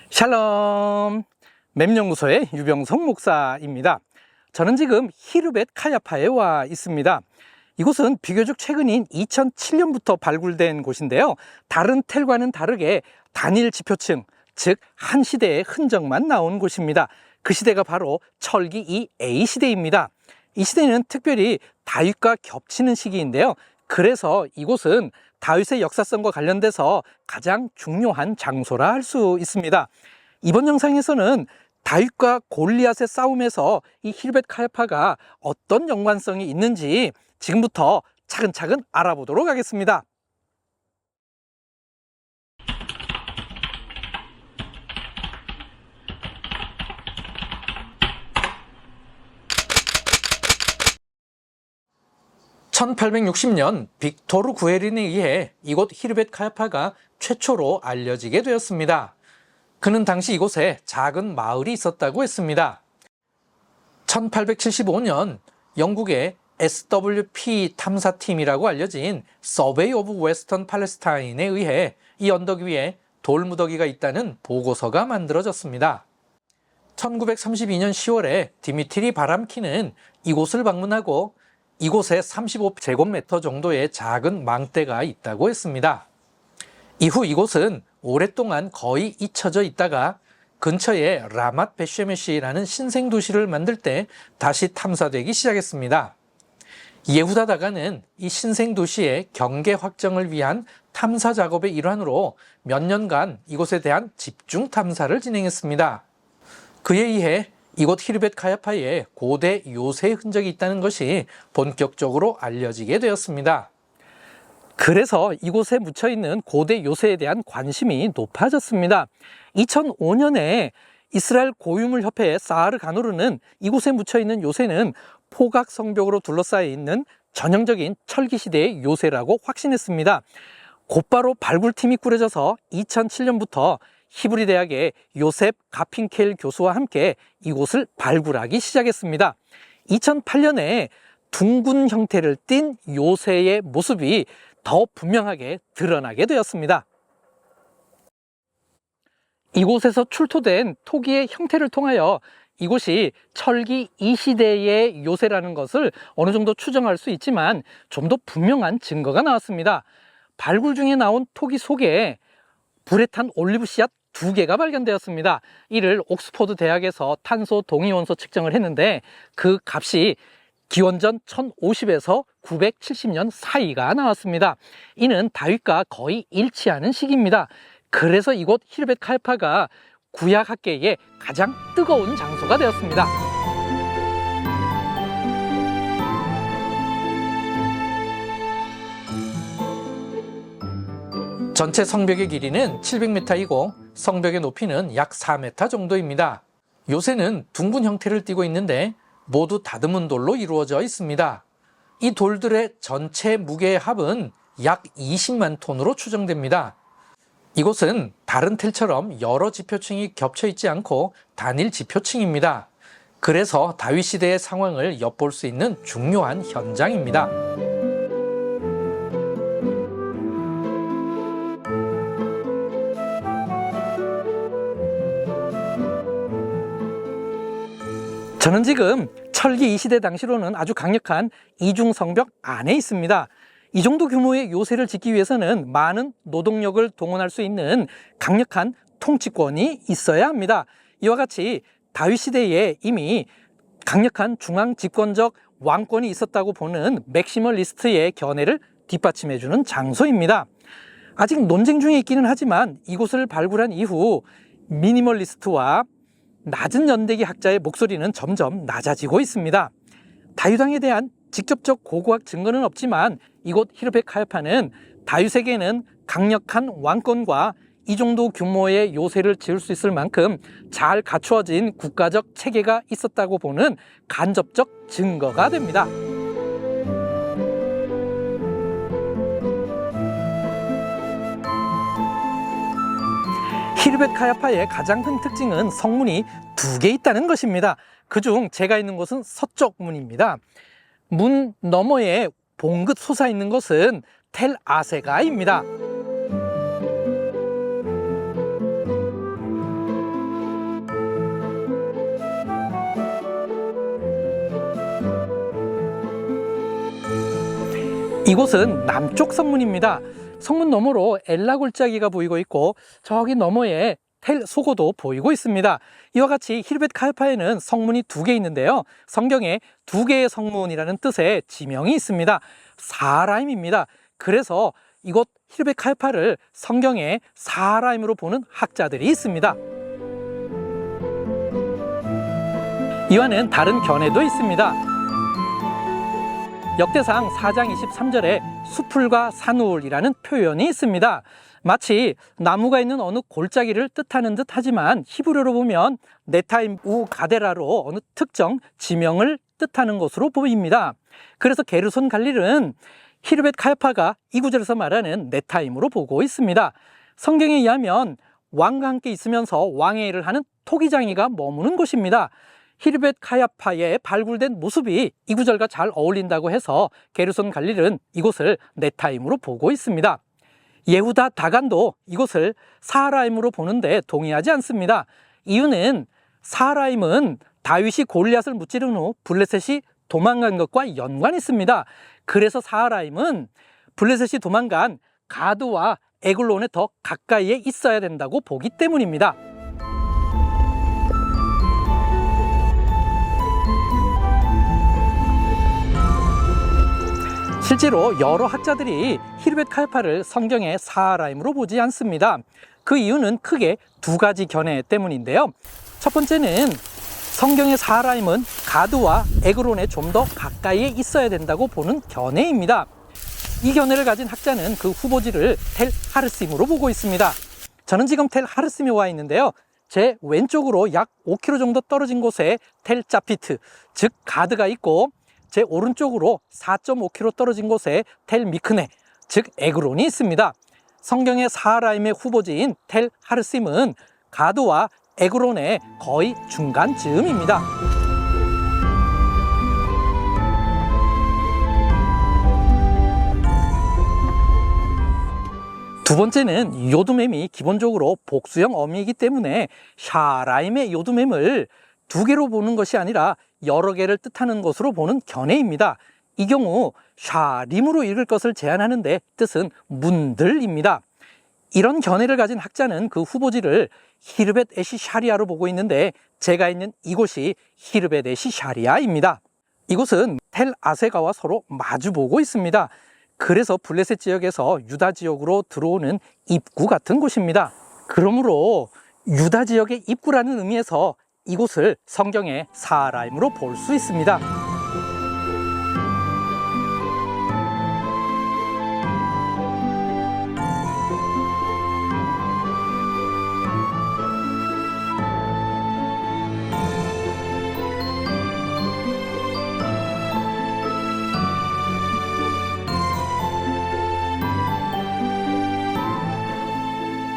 샬롬, 맴연구소의 유병성 목사입니다. 저는 지금 히르벳 카야파에 와 있습니다. 이곳은 비교적 최근인 2007년부터 발굴된 곳인데요. 다른 텔과는 다르게 단일 지표층, 즉 한 시대의 흔적만 나온 곳입니다. 그 시대가 바로 철기 2A 시대입니다. 이 시대는 특별히 다윗과 겹치는 시기인데요. 그래서 이곳은 다윗의 역사성과 관련돼서 가장 중요한 장소라 할 수 있습니다. 이번 영상에서는 다윗과 골리앗의 싸움에서 이 히르벳 카야파가 어떤 연관성이 있는지 지금부터 차근차근 알아보도록 하겠습니다. (1860년) 빅토르 구에린에 의해 이곳 히르벳 카야파가 최초로 알려지게 되었습니다. 그는 당시 이곳에 작은 마을이 있었다고 했습니다. 1875년 영국의 SWP 탐사팀이라고 알려진 서베이 오브 웨스턴 팔레스타인에 의해 이 언덕 위에 돌무더기가 있다는 보고서가 만들어졌습니다. 1932년 10월에 디미트리 바람키는 이곳을 방문하고 이곳에 35제곱미터 정도의 작은 망대가 있다고 했습니다. 이후 이곳은 오랫동안 거의 잊혀져 있다가 근처에 라맛 베쉐메시라는 신생도시를 만들 때 다시 탐사되기 시작했습니다. 예후다 다가는 이 신생도시의 경계 확정을 위한 탐사 작업의 일환으로 몇 년간 이곳에 대한 집중 탐사를 진행했습니다. 그에 의해 이곳 히르벳 카야파에 고대 요새의 흔적이 있다는 것이 본격적으로 알려지게 되었습니다. 그래서 이곳에 묻혀있는 고대 요새에 대한 관심이 높아졌습니다. 2005년에 이스라엘 고유물협회 사하르 가누르는 이곳에 묻혀있는 요새는 포각 성벽으로 둘러싸여 있는 전형적인 철기시대의 요새라고 확신했습니다. 곧바로 발굴팀이 꾸려져서 2007년부터 히브리 대학의 요셉 가핀켈 교수와 함께 이곳을 발굴하기 시작했습니다. 2008년에 둥근 형태를 띤 요새의 모습이 더 분명하게 드러나게 되었습니다. 이곳에서 출토된 토기의 형태를 통하여 이곳이 철기 2시대의 요새라는 것을 어느 정도 추정할 수 있지만 좀 더 분명한 증거가 나왔습니다. 발굴 중에 나온 토기 속에 불에 탄 올리브 씨앗 2개가 발견되었습니다. 이를 옥스퍼드 대학에서 탄소 동위원소 측정을 했는데 그 값이 기원전 1050에서 970년 사이가 나왔습니다. 이는 다윗과 거의 일치하는 시기입니다. 그래서 이곳 히르벳 카야파가 구약학계의 가장 뜨거운 장소가 되었습니다. 전체 성벽의 길이는 700m이고 성벽의 높이는 약 4m 정도입니다. 요새는 둥근 형태를 띠고 있는데 모두 다듬은 돌로 이루어져 있습니다. 이 돌들의 전체 무게의 합은 약 20만 톤으로 추정됩니다. 이곳은 다른 텔처럼 여러 지표층이 겹쳐 있지 않고 단일 지표층입니다. 그래서 다윗 시대의 상황을 엿볼 수 있는 중요한 현장입니다. 저는 지금 철기 2시대 당시로는 아주 강력한 이중성벽 안에 있습니다. 이 정도 규모의 요새를 짓기 위해서는 많은 노동력을 동원할 수 있는 강력한 통치권이 있어야 합니다. 이와 같이 다윗 시대에 이미 강력한 중앙 집권적 왕권이 있었다고 보는 맥시멀리스트의 견해를 뒷받침해주는 장소입니다. 아직 논쟁 중에 있기는 하지만 이곳을 발굴한 이후 미니멀리스트와 낮은 연대기 학자의 목소리는 점점 낮아지고 있습니다. 다윗왕에 대한 직접적 고고학 증거는 없지만 이곳 히르벳 카야파는 다윗에게는 강력한 왕권과 이 정도 규모의 요새를 지을 수 있을 만큼 잘 갖추어진 국가적 체계가 있었다고 보는 간접적 증거가 됩니다. 히르벳 카야파의 가장 큰 특징은 성문이 2개 있다는 것입니다. 그중 제가 있는 곳은 서쪽 문입니다. 문 너머에 봉긋 솟아있는 것은 텔 아세가입니다. 이곳은 남쪽 성문입니다. 성문 너머로 엘라 골짜기가 보이고 있고 저기 너머에 텔 소고도 보이고 있습니다. 이와 같이 히르벳 카야파에는 성문이 2개 있는데요. 성경에 2개의 성문이라는 뜻의 지명이 있습니다. 사하라임입니다. 그래서 이곳 히르벳 카야파를 성경에 사하라임으로 보는 학자들이 있습니다. 이와는 다른 견해도 있습니다. 역대상 4장 23절에 수풀과 산울이라는 표현이 있습니다. 마치 나무가 있는 어느 골짜기를 뜻하는 듯 하지만 히브리어로 보면 네타임 우 가데라로 어느 특정 지명을 뜻하는 것으로 보입니다. 그래서 게르손 갈릴은 히르벳 카야파가 이 구절에서 말하는 네타임으로 보고 있습니다. 성경에 의하면 왕과 함께 있으면서 왕의 일을 하는 토기장이가 머무는 곳입니다. 히르벳 카야파에 발굴된 모습이 이 구절과 잘 어울린다고 해서 게르손 갈릴은 이곳을 네타임으로 보고 있습니다. 예후다 다간도 이곳을 사하라임으로 보는데 동의하지 않습니다. 이유는 사하라임은 다윗이 골리앗을 무찌른 후 블레셋이 도망간 것과 연관이 있습니다. 그래서 사하라임은 블레셋이 도망간 가드와 에글론에 더 가까이에 있어야 된다고 보기 때문입니다. 실제로 여러 학자들이 히르벳 카야파를 성경의 사하라임으로 보지 않습니다. 그 이유는 크게 2가지 견해 때문인데요. 첫 번째는 성경의 사하라임은 가드와 에그론에 좀 더 가까이에 있어야 된다고 보는 견해입니다. 이 견해를 가진 학자는 그 후보지를 텔 하르심으로 보고 있습니다. 저는 지금 텔 하르심에 와 있는데요. 제 왼쪽으로 약 5km 정도 떨어진 곳에 텔 짜피트, 즉 가드가 있고 제 오른쪽으로 4.5km 떨어진 곳에 텔 미크네, 즉 에그론이 있습니다. 성경의 사하라임의 후보지인 텔 하르심은 가드와 에그론의 거의 중간쯤입니다. 두 번째는 요두맴이 기본적으로 복수형 어미이기 때문에 샤라임의 요두맴을 2개로 보는 것이 아니라 여러 개를 뜻하는 것으로 보는 견해입니다. 이 경우 샤림으로 읽을 것을 제안하는데 뜻은 문들입니다. 이런 견해를 가진 학자는 그 후보지를 히르벳 에시 샤리아로 보고 있는데 제가 있는 이곳이 히르벳 에시 샤리아입니다. 이곳은 텔 아세가와 서로 마주보고 있습니다. 그래서 블레셋 지역에서 유다 지역으로 들어오는 입구 같은 곳입니다. 그러므로 유다 지역의 입구라는 의미에서 이곳을 성경의 사하라임으로 볼 수 있습니다.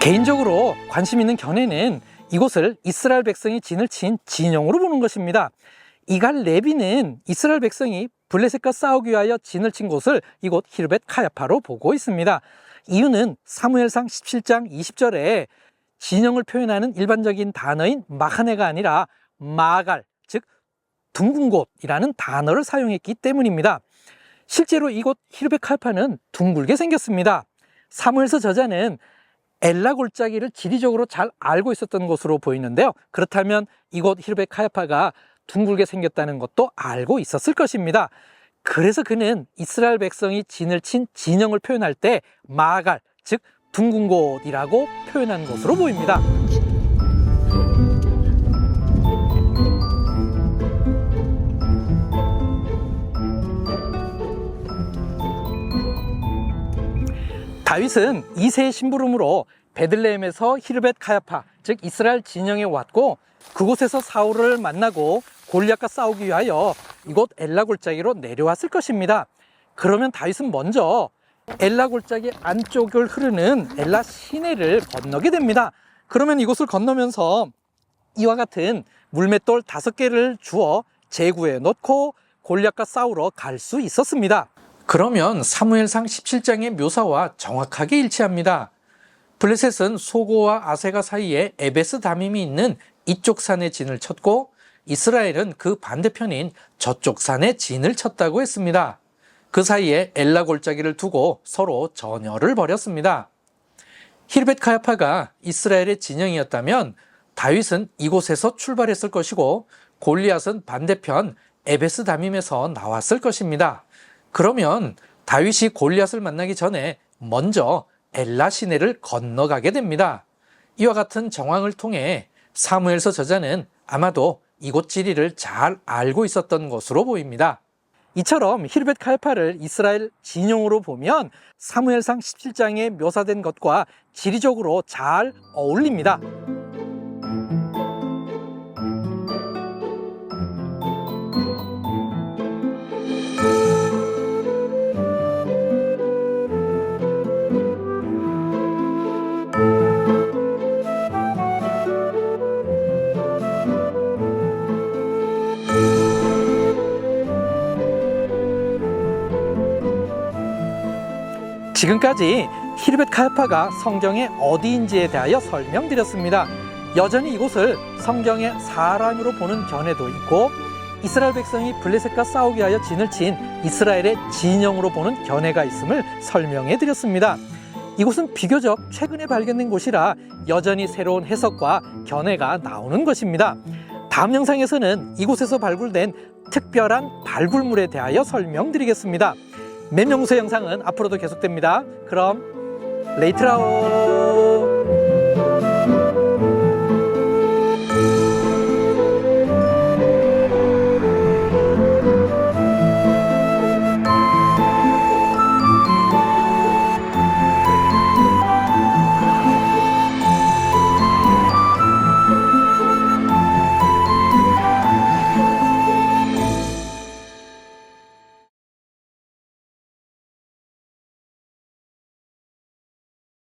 개인적으로 관심 있는 견해는 이곳을 이스라엘 백성이 진을 친 진영으로 보는 것입니다. 이갈 레비는 이스라엘 백성이 블레셋과 싸우기 위하여 진을 친 곳을 이곳 히르벳 카야파로 보고 있습니다. 이유는 사무엘상 17장 20절에 진영을 표현하는 일반적인 단어인 마하네가 아니라 마갈, 즉 둥근 곳이라는 단어를 사용했기 때문입니다. 실제로 이곳 히르벳 카야파는 둥글게 생겼습니다. 사무엘서 저자는 엘라 골짜기를 지리적으로 잘 알고 있었던 것으로 보이는데요. 그렇다면 이곳 히르벳 카야파가 둥글게 생겼다는 것도 알고 있었을 것입니다. 그래서 그는 이스라엘 백성이 진을 친 진영을 표현할 때 마갈, 즉 둥근 곳이라고 표현한 것으로 보입니다. 다윗은 2세의 심부름으로 베들레헴에서 히르벳 카야파, 즉 이스라엘 진영에 왔고 그곳에서 사울을 만나고 골리앗과 싸우기 위하여 이곳 엘라 골짜기로 내려왔을 것입니다. 그러면 다윗은 먼저 엘라 골짜기 안쪽을 흐르는 엘라 시내를 건너게 됩니다. 그러면 이곳을 건너면서 이와 같은 물맷돌 5개를 주어 제구에 넣고 골리앗과 싸우러 갈 수 있었습니다. 그러면 사무엘상 17장의 묘사와 정확하게 일치합니다. 블레셋은 소고와 아세가 사이에 에베스 다밈이 있는 이쪽 산에 진을 쳤고 이스라엘은 그 반대편인 저쪽 산에 진을 쳤다고 했습니다. 그 사이에 엘라 골짜기를 두고 서로 전열을 벌였습니다. 히르벳 카야파가 이스라엘의 진영이었다면 다윗은 이곳에서 출발했을 것이고 골리앗은 반대편 에베스 다밈에서 나왔을 것입니다. 그러면 다윗이 골리앗을 만나기 전에 먼저 엘라 시내를 건너가게 됩니다. 이와 같은 정황을 통해 사무엘서 저자는 아마도 이곳 지리를 잘 알고 있었던 것으로 보입니다. 이처럼 히르벳 카야파를 이스라엘 진영으로 보면 사무엘상 17장에 묘사된 것과 지리적으로 잘 어울립니다. 지금까지 히르벳 카야파가 성경의 어디인지에 대하여 설명드렸습니다. 여전히 이곳을 성경의 사람으로 보는 견해도 있고 이스라엘 백성이 블레셋과 싸우기 위하여 진을 친 이스라엘의 진영으로 보는 견해가 있음을 설명해드렸습니다. 이곳은 비교적 최근에 발견된 곳이라 여전히 새로운 해석과 견해가 나오는 것입니다. 다음 영상에서는 이곳에서 발굴된 특별한 발굴물에 대하여 설명드리겠습니다. 맵명수의 영상은 앞으로도 계속됩니다. 그럼 레이트라오.